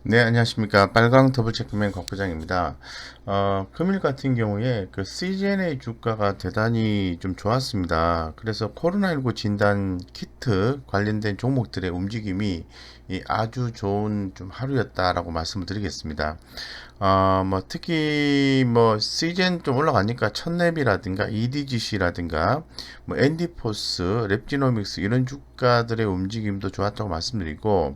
네, 안녕하십니까. 빨강 더블체크맨 곽 부장입니다. 금일 같은 경우에 그 CGNA 주가가 대단히 좀 좋았습니다. 그래서 코로나19 진단 키트 관련된 종목들의 움직임이 아주 좋은 좀 하루였다라고 말씀을 드리겠습니다. 특히 CGN 좀 올라가니까 첫랩이라든가 EDGC라든가 엔디포스, 랩지노믹스 이런 주가들의 움직임도 좋았다고 말씀드리고,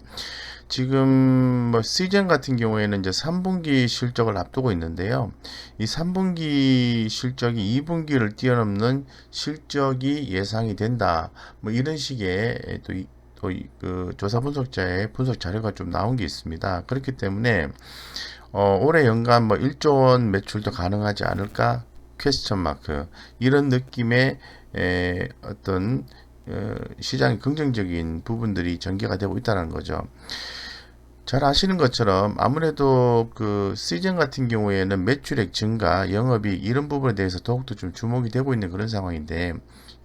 지금 시즌 같은 경우에는 이제 3분기 실적을 앞두고 있는데요. 이 3분기 실적이 2분기를 뛰어넘는 실적이 예상이 된다. 이런 식의 그 조사 분석자의 분석 자료가 좀 나온 게 있습니다. 그렇기 때문에 올해 연간 1조 원 매출도 가능하지 않을까? 퀘스천 마크. 이런 느낌의 어떤 시장의 긍정적인 부분들이 전개가 되고 있다는 거죠. 잘 아시는 것처럼 아무래도 그 시즌 같은 경우에는 매출액 증가, 영업이익 이런 부분에 대해서 더욱더 좀 주목이 되고 있는 그런 상황인데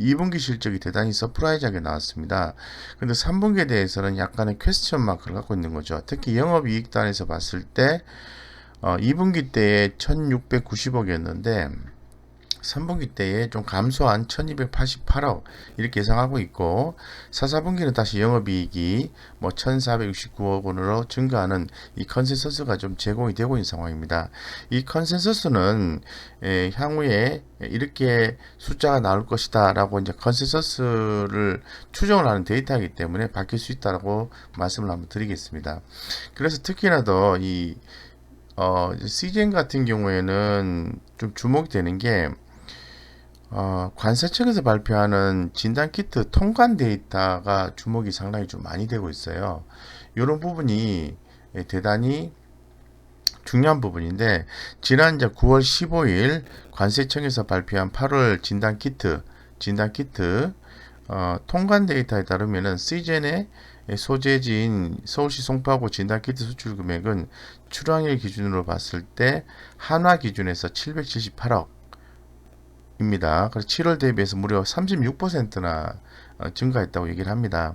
2분기 실적이 대단히 서프라이즈하게 나왔습니다. 근데 3분기에 대해서는 약간의 퀘스천 마크를 갖고 있는 거죠. 특히 영업이익 단에서 봤을 때 2분기 때에 1690억이었는데 3분기 때에 좀 감소한 1288억 이렇게 예상하고 있고 4, 4분기는 다시 영업이익이 1469억 원으로 증가하는 이 컨센서스가 좀 제공이 되고 있는 상황입니다. 이 컨센서스는 향후에 이렇게 숫자가 나올 것이다 라고 이제 컨센서스를 추정을 하는 데이터이기 때문에 바뀔 수 있다고 말씀을 한번 드리겠습니다. 그래서 특히나 더이 CGN 같은 경우에는 좀 주목이 되는 게 관세 측에서 발표하는 진단키트 통관 데이터가 주목이 상당히 좀 많이 되고 있어요. 이런 부분이 대단히 중요한 부분인데, 지난 이제 9월 15일 관세청에서 발표한 8월 진단키트 통관 데이터에 따르면은 시젠의 소재지인 서울시 송파구 진단키트 수출 금액은 출항일 기준으로 봤을 때 한화 기준에서 778억 입니다. 그래서 7월 대비해서 무려 36%나 증가했다고 얘기를 합니다.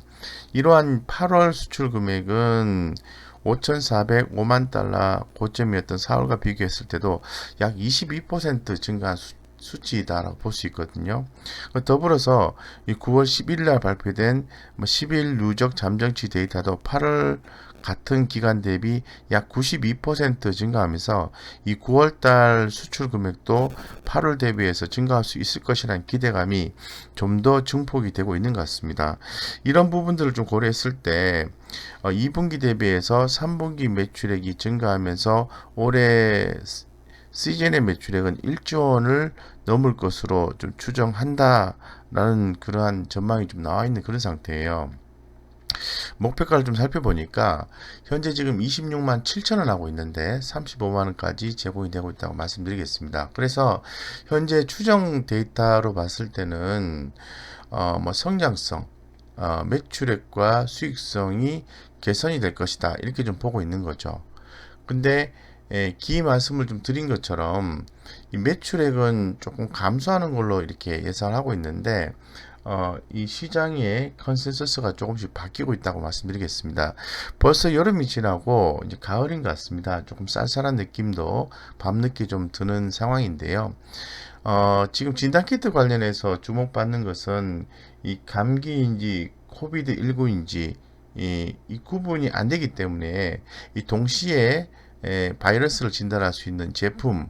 이러한 8월 수출 금액은 5,405만 달러 고점이었던 4월과 비교했을 때도 약 22% 증가한 수치이다라고 볼 수 있거든요. 더불어서 9월 11일 날 발표된 10일 누적 잠정치 데이터도 8월 같은 기간 대비 약 92% 증가하면서 이 9월달 수출 금액도 8월 대비해서 증가할 수 있을 것이라는 기대감이 좀 더 증폭이 되고 있는 것 같습니다. 이런 부분들을 좀 고려했을 때 2분기 대비해서 3분기 매출액이 증가하면서 올해 시즌의 매출액은 1조 원을 넘을 것으로 좀 추정한다라는 그러한 전망이 좀 나와 있는 그런 상태예요. 목표가를 좀 살펴보니까 현재 지금 26만 7천 원 하고 있는데 35만 원까지 제공이 되고 있다고 말씀드리겠습니다. 그래서 현재 추정 데이터로 봤을 때는 성장성, 매출액과 수익성이 개선이 될 것이다 이렇게 좀 보고 있는 거죠. 근데 기 말씀을 좀 드린 것처럼 이 매출액은 조금 감소하는 걸로 이렇게 예상하고 있는데 이 시장의 컨센서스가 조금씩 바뀌고 있다고 말씀드리겠습니다. 벌써 여름이 지나고 이제 가을인 것 같습니다. 조금 쌀쌀한 느낌도 밤늦게 좀 드는 상황인데요. 지금 진단키트 관련해서 주목받는 것은 이 감기인지 코비드19인지 이 구분이 안 되기 때문에 이 동시에 바이러스를 진단할 수 있는 제품이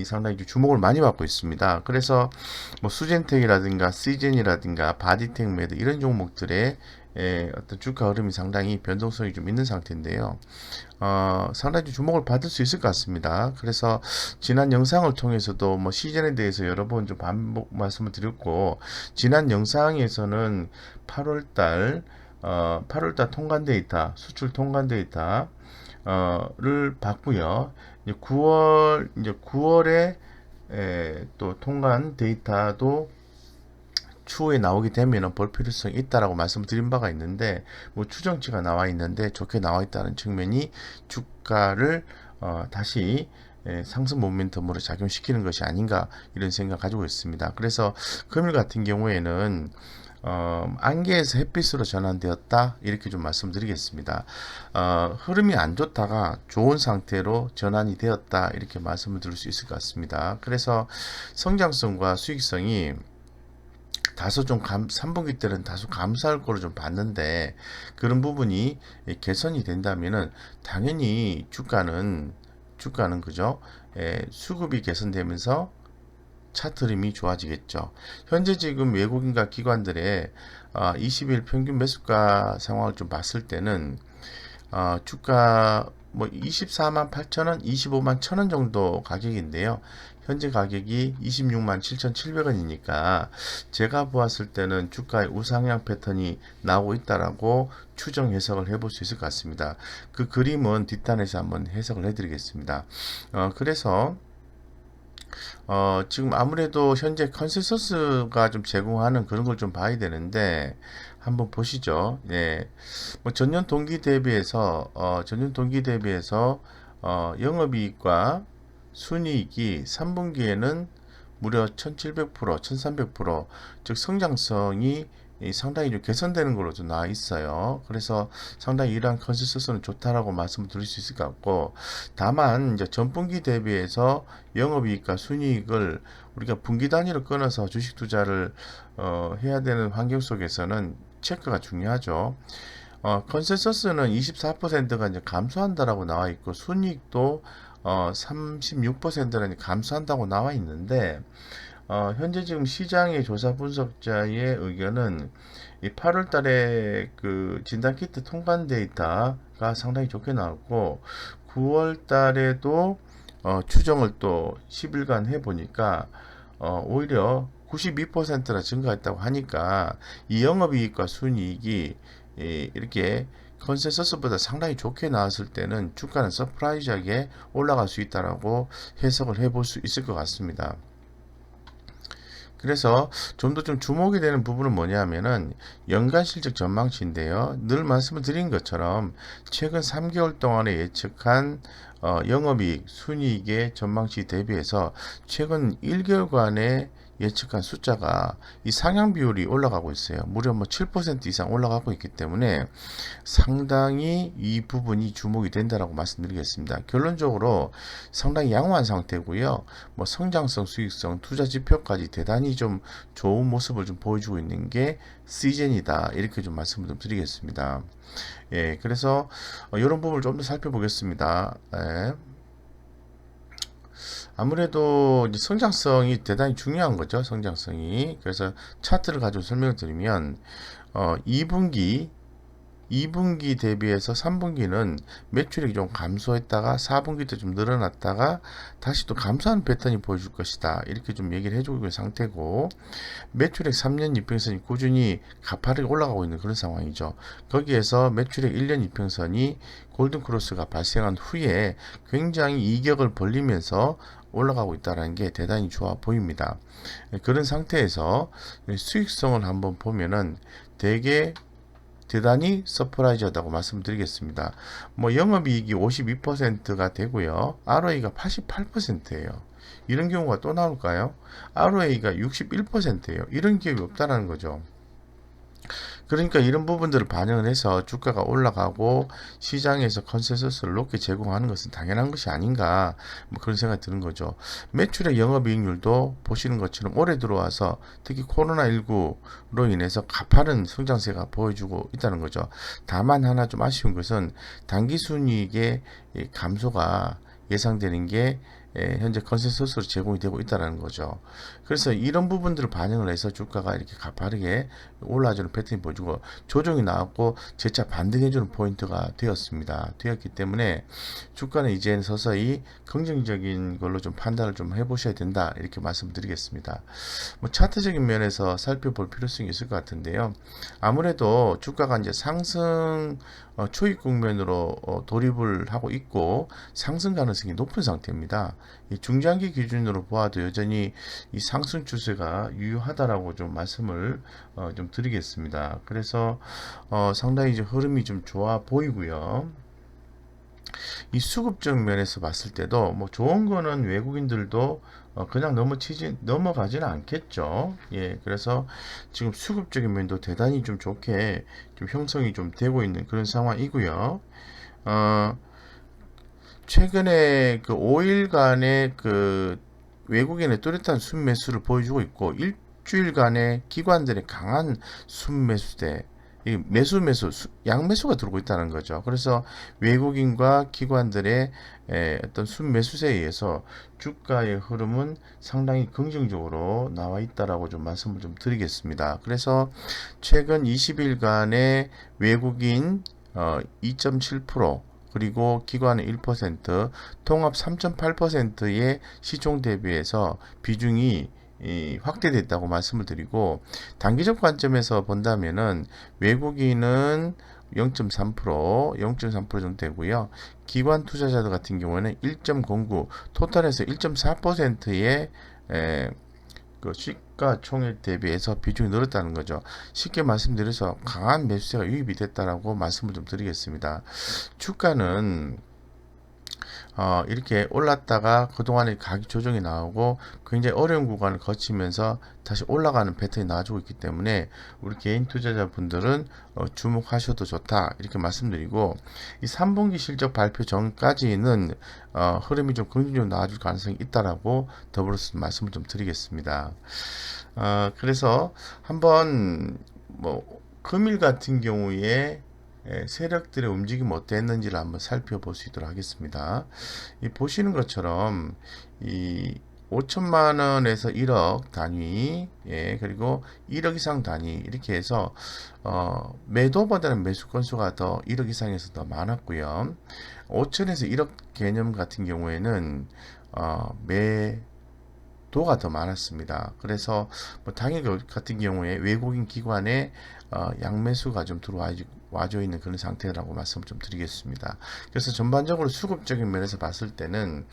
상당히 주목을 많이 받고 있습니다. 그래서 수젠텍이라든가 시젠이라든가 바디텍 매드 이런 종목들의 어떤 주가 흐름이 상당히 변동성이 좀 있는 상태인데요. 상당히 주목을 받을 수 있을 것 같습니다. 그래서 지난 영상을 통해서도 시즌에 대해서 여러 번 좀 반복 말씀을 드렸고, 지난 영상에서는 8월달 8월달 통관 데이터, 수출 통관 데이터를 봤고요. 이제 9월에 또 통관 데이터도 추후에 나오게 되면 볼 필요성이 있다라고 말씀드린 바가 있는데 추정치가 나와 있는데 좋게 나와 있다는 측면이 주가를 다시 상승 모멘텀으로 작용시키는 것이 아닌가 이런 생각 가지고 있습니다. 그래서 금일 같은 경우에는 안개에서 햇빛으로 전환되었다 이렇게 좀 말씀드리겠습니다. 흐름이 안 좋다가 좋은 상태로 전환이 되었다 이렇게 말씀을 드릴 수 있을 것 같습니다. 그래서 성장성과 수익성이 다소 좀 3분기 때는 다소 감소할 거로 좀 봤는데 그런 부분이 개선이 된다면은 당연히 주가는 그죠? 수급이 개선되면서 차트 흐름이 좋아지겠죠. 현재 지금 외국인과 기관들의 20일 평균 매수가 상황을 좀 봤을 때는 주가 뭐 24만 8천원, 25만 1천원 정도 가격인데요. 현재 가격이 26만 7,700원이니까 제가 보았을 때는 주가의 우상향 패턴이 나오고 있다라고 추정 해석을 해볼 수 있을 것 같습니다. 그 그림은 뒷단에서 한번 해석을 해드리겠습니다. 그래서 지금 아무래도 현재 컨센서스가 좀 제공하는 그런 걸 좀 봐야 되는데 한번 보시죠. 예. 뭐 전년 동기 대비해서 영업이익과 순이익이 3분기에는 무려 1700%, 1300%, 즉 성장성이 상당히 좀 개선되는 걸로 좀 나와 있어요. 그래서 상당히 이러한 컨센서스는 좋다라고 말씀을 드릴 수 있을 것 같고, 다만 이제 전분기 대비해서 영업이익과 순이익을 우리가 분기 단위로 끊어서 주식 투자를 해야 되는 환경 속에서는 체크가 중요하죠. 컨센서스는 24%가 이제 감소한다라고 나와 있고 순이익도 36%는 감소한다고 나와 있는데 현재 지금 시장의 조사 분석자의 의견은 이 8월 달에 그 진단키트 통관 데이터가 상당히 좋게 나왔고 9월 달에도 추정을 또 10일간 해보니까 오히려 92%나 증가했다고 하니까 이 영업이익과 순이익이 이렇게 컨센서스보다 상당히 좋게 나왔을 때는 주가는 서프라이즈하게 올라갈 수 있다라고 해석을 해볼 수 있을 것 같습니다. 그래서 좀 더 좀 주목이 되는 부분은 뭐냐면은 연간 실적 전망치인데요. 늘 말씀을 드린 것처럼 최근 3개월 동안에 예측한 영업이익, 순이익의 전망치 대비해서 최근 1개월간의 예측한 숫자가 이 상향 비율이 올라가고 있어요. 무려 뭐 7% 이상 올라가고 있기 때문에 상당히 이 부분이 주목이 된다라고 말씀드리겠습니다. 결론적으로 상당히 양호한 상태고요. 뭐 성장성, 수익성, 투자 지표까지 대단히 좀 좋은 모습을 좀 보여주고 있는 게 시즌이다. 이렇게 좀 말씀을 좀 드리겠습니다. 예, 그래서 이런 부분을 좀 더 살펴보겠습니다. 예. 아무래도 이제 성장성이 대단히 중요한 거죠. 성장성이. 그래서 차트를 가지고 설명을 드리면 2분기 대비해서 3분기는 매출액이 좀 감소했다가 4분기 때 좀 늘어났다가 다시 또 감소하는 패턴이 보여줄 것이다. 이렇게 좀 얘기를 해주고 있는 상태고 매출액 3년 이평선이 꾸준히 가파르게 올라가고 있는 그런 상황이죠. 거기에서 매출액 1년 이평선이 골든크로스가 발생한 후에 굉장히 이격을 벌리면서 올라가고 있다는 게 대단히 좋아 보입니다. 그런 상태에서 수익성을 한번 보면은 대개 대단히 서프라이즈하다고 말씀드리겠습니다. 뭐 영업이익이 52%가 되고요. ROE가 88%예요. 이런 경우가 또 나올까요? ROA가 61%예요. 이런 기업이 없다는 거죠. 그러니까 이런 부분들을 반영을 해서 주가가 올라가고 시장에서 컨센서스를 높게 제공하는 것은 당연한 것이 아닌가 뭐 그런 생각이 드는 거죠. 매출의 영업이익률도 보시는 것처럼 올해 들어와서 특히 코로나19로 인해서 가파른 성장세가 보여주고 있다는 거죠. 다만 하나 좀 아쉬운 것은 당기순이익의 감소가 예상되는 게 현재 컨센서스로 제공이 되고 있다는 거죠. 그래서 이런 부분들을 반영을 해서 주가가 이렇게 가파르게 올라가는 패턴이 보여주고 조정이 나왔고 재차 반등해주는 포인트가 되었기 때문에 주가는 이제는 서서히 긍정적인 걸로 좀 판단을 좀 해보셔야 된다 이렇게 말씀드리겠습니다. 뭐 차트적인 면에서 살펴볼 필요성이 있을 것 같은데요. 아무래도 주가가 이제 상승 초입 국면으로 돌입을 하고 있고 상승 가능성이 높은 상태입니다. 이 중장기 기준으로 보아도 여전히 이 상승 추세가 유효하다라고 좀 말씀을 좀 드리겠습니다. 그래서 상당히 이제 흐름이 좀 좋아 보이고요. 이 수급적 면에서 봤을 때도 뭐 좋은 거는 외국인들도 그냥 넘어가지는 않겠죠. 예, 그래서 지금 수급적인 면도 대단히 좀 좋게 좀 형성이 좀 되고 있는 그런 상황이고요. 어, 최근에 그 5일간의 그 외국인의 뚜렷한 순매수를 보여주고 있고 일주일간의 기관들의 강한 순매수대 이 양매수가 들어오고 있다는 거죠. 그래서 외국인과 기관들의 어떤 순매수세에 의해서 주가의 흐름은 상당히 긍정적으로 나와 있다라고 좀 말씀을 좀 드리겠습니다. 그래서 최근 20일간의 외국인 2.7% 그리고 기관의 1%, 통합 3.8%의 시총 대비해서 비중이 확대됐다고 말씀을 드리고 단기적 관점에서 본다면은 외국인은 0.3% 정도 되고요. 기관 투자자들 같은 경우에는 1.09, 토탈에서 1.4%의 그 시가총액 대비해서 비중이 늘었다는 거죠. 쉽게 말씀드려서 강한 매수세가 유입이 됐다라고 말씀을 좀 드리겠습니다. 주가는 이렇게 올랐다가 그동안에 가격 조정이 나오고 굉장히 어려운 구간을 거치면서 다시 올라가는 패턴이 나와주고 있기 때문에 우리 개인 투자자분들은 주목하셔도 좋다 이렇게 말씀드리고 이 3분기 실적 발표 전까지는 흐름이 좀 긍정적으로 나와줄 가능성이 있다라고 더불어서 말씀을 좀 드리겠습니다. 그래서 한번 뭐 금일 같은 경우에 세력들의 움직임 어땠는지를 한번 살펴볼 수 있도록 하겠습니다. 보시는 것처럼 이 5천만 원에서 1억 단위, 그리고 1억 이상 단위 이렇게 해서 매도보다는 매수 건수가 더 1억 이상에서 더 많았고요. 5천에서 1억 개념 같은 경우에는 매도가 더 많았습니다. 그래서 뭐 당일 같은 경우에 외국인 기관의 양매수가 좀 들어와져 있는 그런 상태라고 말씀을 좀 드리겠습니다. 그래서 전반적으로 수급적인 면에서 봤을 때는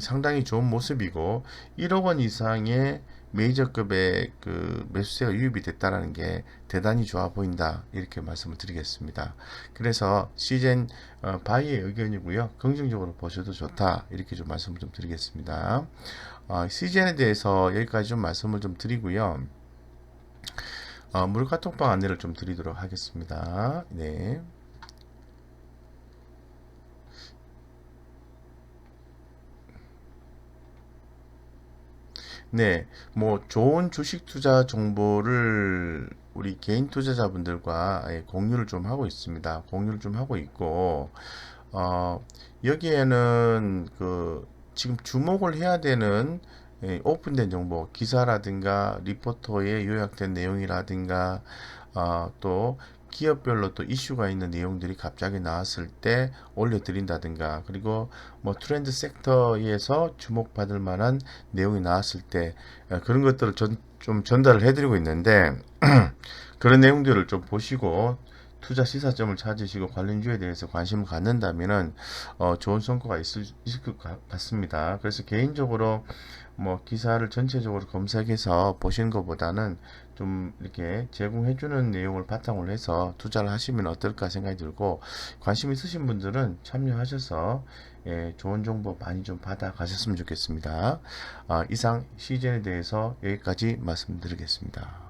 상당히 좋은 모습이고 1억 원 이상의 메이저급의 그 매수세가 유입이 됐다는 게 대단히 좋아 보인다 이렇게 말씀을 드리겠습니다. 그래서 시젠 바이의 의견이고요. 긍정적으로 보셔도 좋다 이렇게 좀 말씀을 좀 드리겠습니다. 시젠에 대해서 여기까지 좀 말씀을 좀 드리고요. 무료 카톡방 안내를 좀 드리도록 하겠습니다. 네. 네, 뭐 좋은 주식 투자 정보를 우리 개인 투자자분들과 공유를 좀 하고 있습니다. 공유를 좀 하고 있고, 어, 여기에는 그 지금 주목을 해야 되는 오픈된 정보, 기사라든가 리포터에 요약된 내용이라든가 또 기업별로 또 이슈가 있는 내용들이 갑자기 나왔을 때 올려드린다든가 그리고 뭐 트렌드 섹터에서 주목받을 만한 내용이 나왔을 때 그런 것들을 좀 전달을 해드리고 있는데 그런 내용들을 좀 보시고 투자 시사점을 찾으시고 관련주에 대해서 관심을 갖는다면은 좋은 성과가 있을 것 같습니다. 그래서 개인적으로 뭐 기사를 전체적으로 검색해서 보시는 것보다는 좀 이렇게 제공해주는 내용을 바탕으로 해서 투자를 하시면 어떨까 생각이 들고 관심 있으신 분들은 참여하셔서 좋은 정보 많이 좀 받아 가셨으면 좋겠습니다. 이상 시즌에 대해서 여기까지 말씀드리겠습니다.